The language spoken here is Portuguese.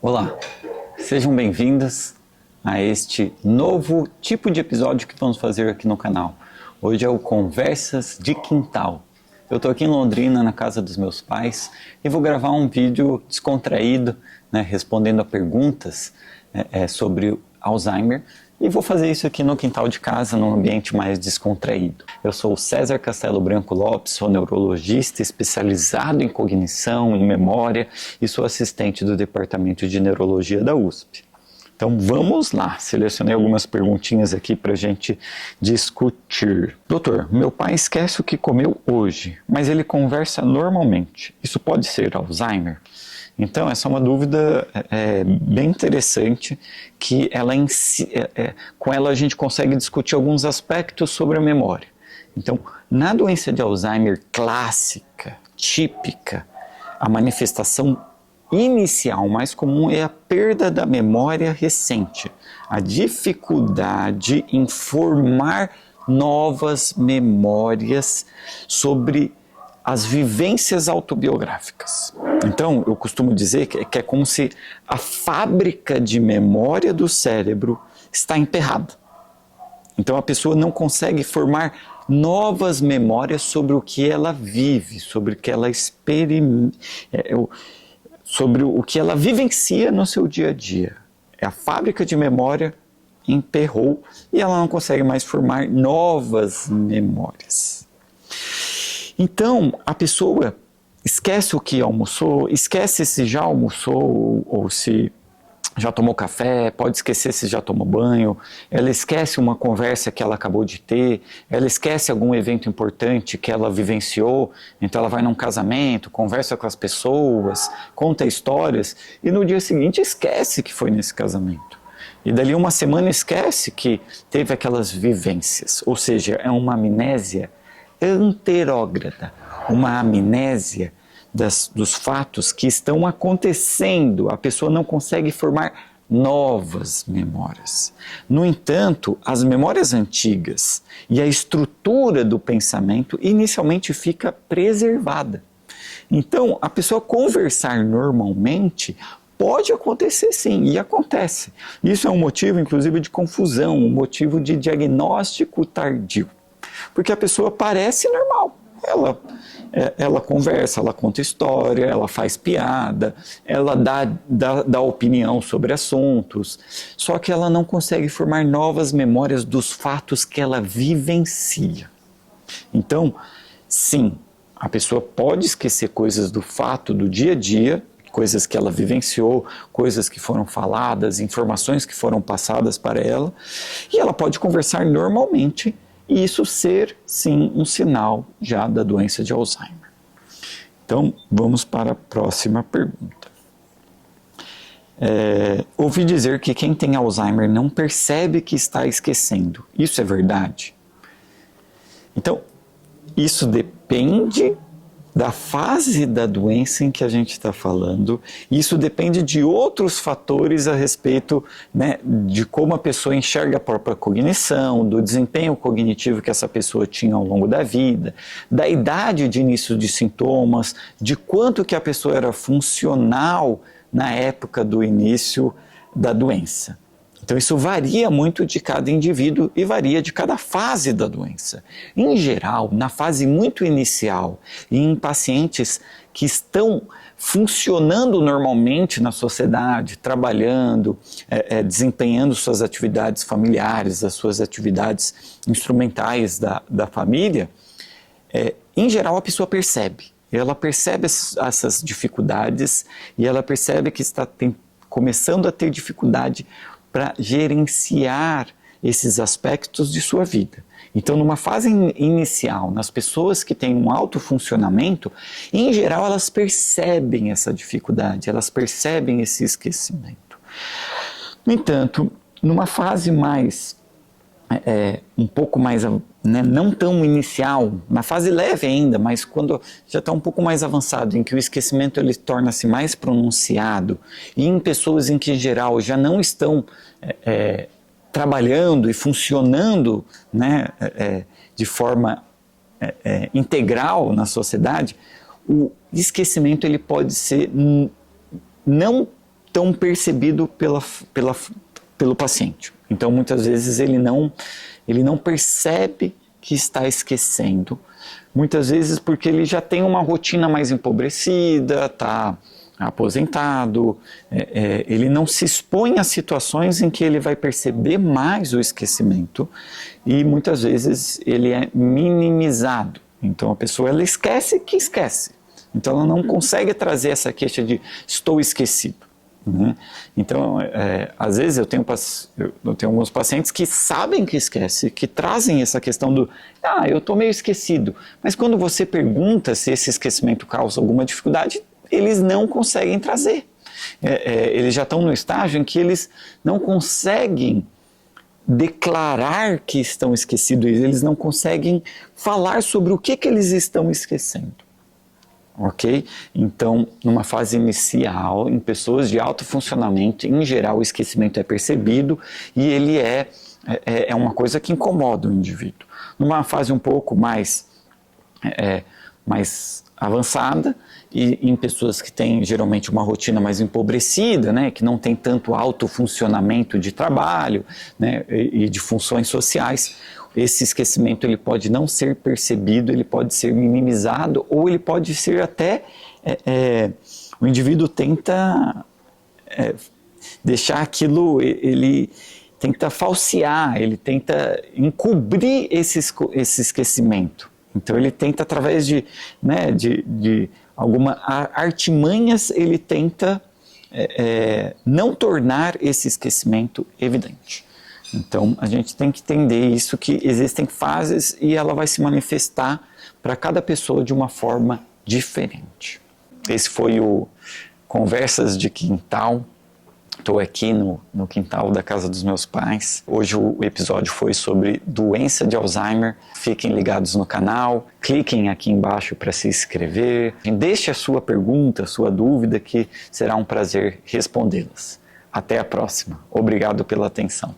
Olá, sejam bem-vindos a este novo tipo de episódio que vamos fazer aqui no canal. Hoje é o Conversas de Quintal. Eu estou aqui em Londrina, na casa dos meus pais, e vou gravar um vídeo descontraído, respondendo a perguntas sobre Alzheimer. E vou fazer isso aqui no quintal de casa, num ambiente mais descontraído. Eu sou o César Castelo Branco Lopes, sou neurologista especializado em cognição, em memória e sou assistente do Departamento de Neurologia da USP. Então vamos lá, selecionei algumas perguntinhas aqui para a gente discutir. Doutor, meu pai esquece o que comeu hoje, mas ele conversa normalmente. Isso pode ser Alzheimer? Então, essa é uma dúvida bem interessante, que com ela a gente consegue discutir alguns aspectos sobre a memória. Então, na doença de Alzheimer clássica, típica, a manifestação inicial mais comum é a perda da memória recente, a dificuldade em formar novas memórias sobre as vivências autobiográficas. Então, eu costumo dizer que é como se a fábrica de memória do cérebro está emperrada. Então, a pessoa não consegue formar novas memórias sobre o que ela vive, sobre o que ela sobre o que ela vivencia no seu dia a dia. A fábrica de memória emperrou e ela não consegue mais formar novas memórias. Então, a pessoa esquece o que almoçou, esquece se já almoçou ou se já tomou café, pode esquecer se já tomou banho, ela esquece uma conversa que ela acabou de ter, ela esquece algum evento importante que ela vivenciou, então ela vai num casamento, conversa com as pessoas, conta histórias e no dia seguinte esquece que foi nesse casamento. E dali uma semana esquece que teve aquelas vivências, ou seja, é uma amnésia anterógrada, uma amnésia dos fatos que estão acontecendo. A pessoa não consegue formar novas memórias. No entanto, as memórias antigas e a estrutura do pensamento inicialmente fica preservada. Então, a pessoa conversar normalmente pode acontecer sim, e acontece. Isso é um motivo, inclusive, de confusão, um motivo de diagnóstico tardio. Porque a pessoa parece normal, ela conversa, ela conta história, ela faz piada, ela dá opinião sobre assuntos, só que ela não consegue formar novas memórias dos fatos que ela vivencia. Então, sim, a pessoa pode esquecer coisas do fato do dia a dia, coisas que ela vivenciou, coisas que foram faladas, informações que foram passadas para ela, e ela pode conversar normalmente, e isso ser, sim, um sinal já da doença de Alzheimer. Então, vamos para a próxima pergunta. Ouvi dizer que quem tem Alzheimer não percebe que está esquecendo. Isso é verdade? Então, isso depende da fase da doença em que a gente está falando. Isso depende de outros fatores a respeito, de como a pessoa enxerga a própria cognição, do desempenho cognitivo que essa pessoa tinha ao longo da vida, da idade de início de sintomas, de quanto que a pessoa era funcional na época do início da doença. Então isso varia muito de cada indivíduo e varia de cada fase da doença. Em geral, na fase muito inicial e em pacientes que estão funcionando normalmente na sociedade, trabalhando, desempenhando suas atividades familiares, as suas atividades instrumentais da família, em geral a pessoa percebe. Ela percebe essas dificuldades e ela percebe que está começando a ter dificuldade para gerenciar esses aspectos de sua vida. Então, numa fase inicial, nas pessoas que têm um alto funcionamento, em geral elas percebem essa dificuldade, elas percebem esse esquecimento. No entanto, numa fase mais, um pouco mais, não tão inicial, na fase leve ainda, mas quando já está um pouco mais avançado, em que o esquecimento ele torna-se mais pronunciado, e em pessoas em que, em geral, já não estão trabalhando e funcionando de forma integral na sociedade, o esquecimento ele pode ser não tão percebido pelo paciente. Então, muitas vezes ele não percebe que está esquecendo, muitas vezes porque ele já tem uma rotina mais empobrecida, está aposentado, ele não se expõe a situações em que ele vai perceber mais o esquecimento e muitas vezes ele é minimizado. Então a pessoa ela esquece que esquece. Então ela não consegue trazer essa queixa de estou esquecido. Né? Então, às vezes eu tenho alguns pacientes que sabem que esquece, que trazem essa questão do eu estou meio esquecido. Mas quando você pergunta se esse esquecimento causa alguma dificuldade, eles não conseguem trazer. Eles já estão no estágio em que eles não conseguem declarar que estão esquecidos, eles não conseguem falar sobre o que eles estão esquecendo. Ok? Então, numa fase inicial, em pessoas de alto funcionamento, em geral o esquecimento é percebido e ele é uma coisa que incomoda o indivíduo. Numa fase um pouco mais avançada, e em pessoas que têm geralmente uma rotina mais empobrecida, né, que não tem tanto alto funcionamento de trabalho, né, e de funções sociais, esse esquecimento ele pode não ser percebido, ele pode ser minimizado ou ele pode ser até, o indivíduo tenta deixar aquilo, ele tenta falsear, ele tenta encobrir esse esquecimento. Então ele tenta através de algumas artimanhas, ele tenta não tornar esse esquecimento evidente. Então, a gente tem que entender isso, que existem fases e ela vai se manifestar para cada pessoa de uma forma diferente. Esse foi o Conversas de Quintal. Estou aqui no quintal da casa dos meus pais. Hoje o episódio foi sobre doença de Alzheimer. Fiquem ligados no canal, cliquem aqui embaixo para se inscrever. Deixe a sua pergunta, a sua dúvida, que será um prazer respondê-las. Até a próxima. Obrigado pela atenção.